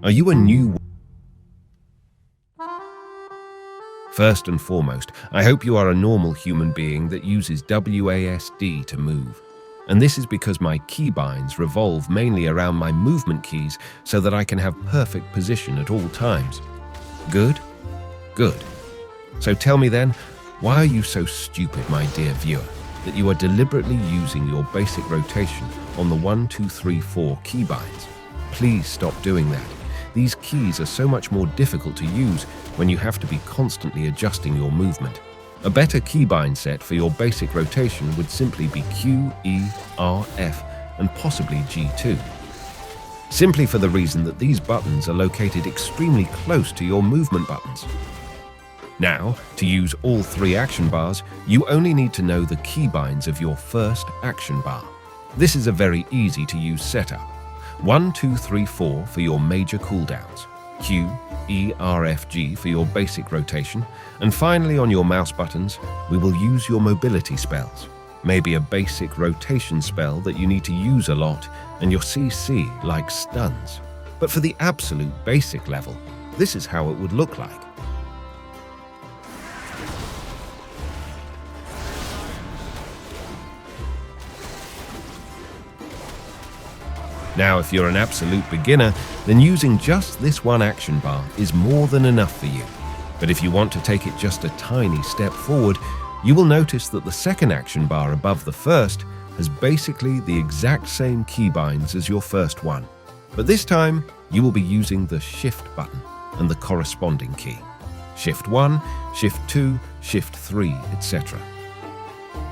Are you a new... First and foremost, I hope you are a normal human being that uses WASD to move. And this is because my keybinds revolve mainly around my movement keys so that I can have perfect position at all times. Good? Good. So tell me then, why are you so stupid, my dear viewer, that you are deliberately using your basic rotation on the 1, 2, 3, 4 keybinds? Please stop doing that. These keys are so much more difficult to use when you have to be constantly adjusting your movement. A better keybind set for your basic rotation would simply be Q, E, R, F, and possibly G2. Simply for the reason that these buttons are located extremely close to your movement buttons. Now, to use all 3 action bars, you only need to know the keybinds of your first action bar. This is a very easy to use setup. 1, 2, 3, 4 for your major cooldowns, Q, E, R, F, G for your basic rotation, and finally on your mouse buttons, we will use your mobility spells. Maybe a basic rotation spell that you need to use a lot, and your CC like stuns. But for the absolute basic level, this is how it would look like. Now, if you're an absolute beginner, then using just this one action bar is more than enough for you. But if you want to take it just a tiny step forward, you will notice that the second action bar above the first has basically the exact same keybinds as your first one. But this time, you will be using the Shift button and the corresponding key. Shift 1, Shift 2, Shift 3, etc.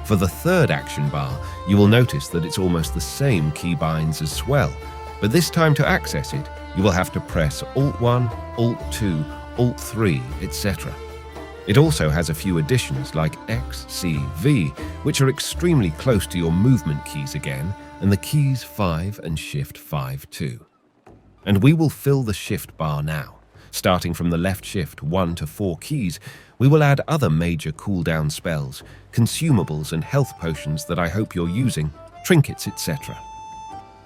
For the third action bar, you will notice that it's almost the same keybinds as well, but this time to access it, you will have to press Alt 1, Alt 2, Alt 3, etc. It also has a few additions like X, C, V, which are extremely close to your movement keys again, and the keys 5 and Shift 5 too. And we will fill the Shift bar now. Starting from the left shift 1 to 4 keys, we will add other major cooldown spells, consumables and health potions that I hope you're using, trinkets, etc.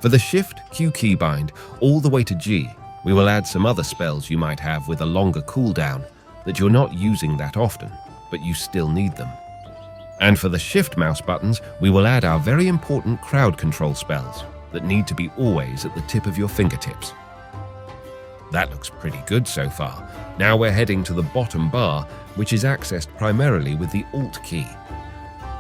For the Shift Q keybind all the way to G, we will add some other spells you might have with a longer cooldown that you're not using that often, but you still need them. And for the Shift mouse buttons, we will add our very important crowd control spells that need to be always at the tip of your fingertips. That looks pretty good so far. Now we're heading to the bottom bar, which is accessed primarily with the Alt key.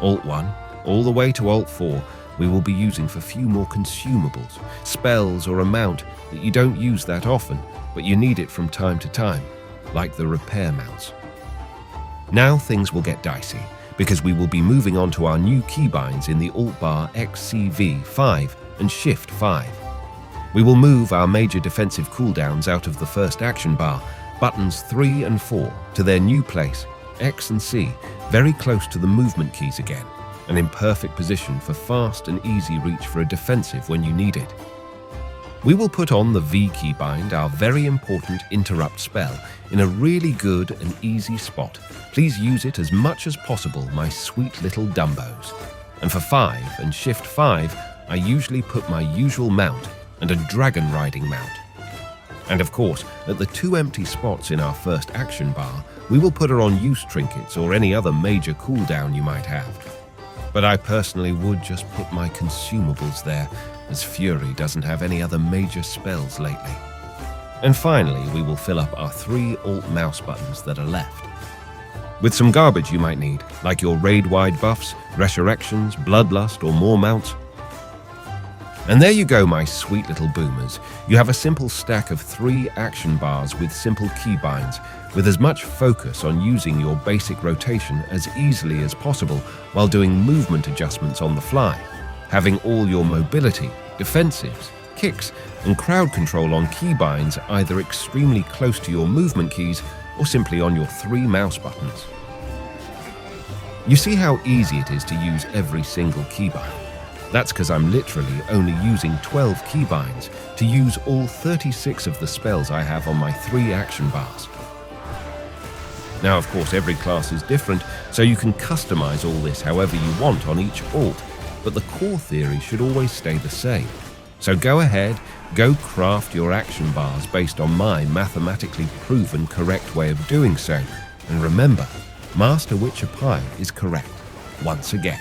Alt 1, all the way to Alt 4, we will be using for few more consumables, spells or a mount that you don't use that often, but you need it from time to time, like the repair mounts. Now things will get dicey, because we will be moving on to our new keybinds in the Alt bar XCV 5 and Shift 5. We will move our major defensive cooldowns out of the first action bar, buttons 3 and 4, to their new place, X and C, very close to the movement keys again, and in perfect position for fast and easy reach for a defensive when you need it. We will put on the V keybind, our very important interrupt spell, in a really good and easy spot. Please use it as much as possible, my sweet little Dumbos. And for 5 and Shift 5, I usually put my usual mount and a dragon riding mount. And of course, at the 2 empty spots in our first action bar, we will put her on use trinkets or any other major cooldown you might have. But I personally would just put my consumables there, as Fury doesn't have any other major spells lately. And finally, we will fill up our 3 Alt mouse buttons that are left. With some garbage you might need, like your raid-wide buffs, resurrections, bloodlust, or more mounts. And there you go, my sweet little boomers. You have a simple stack of 3 action bars with simple keybinds, with as much focus on using your basic rotation as easily as possible while doing movement adjustments on the fly, having all your mobility, defensives, kicks, and crowd control on keybinds either extremely close to your movement keys or simply on your 3 mouse buttons. You see how easy it is to use every single keybind? That's because I'm literally only using 12 keybinds to use all 36 of the spells I have on my 3 action bars. Now, of course, every class is different, so you can customize all this however you want on each alt, but the core theory should always stay the same. So go ahead, go craft your action bars based on my mathematically proven correct way of doing so. And remember, Master Witcher Pie is correct once again.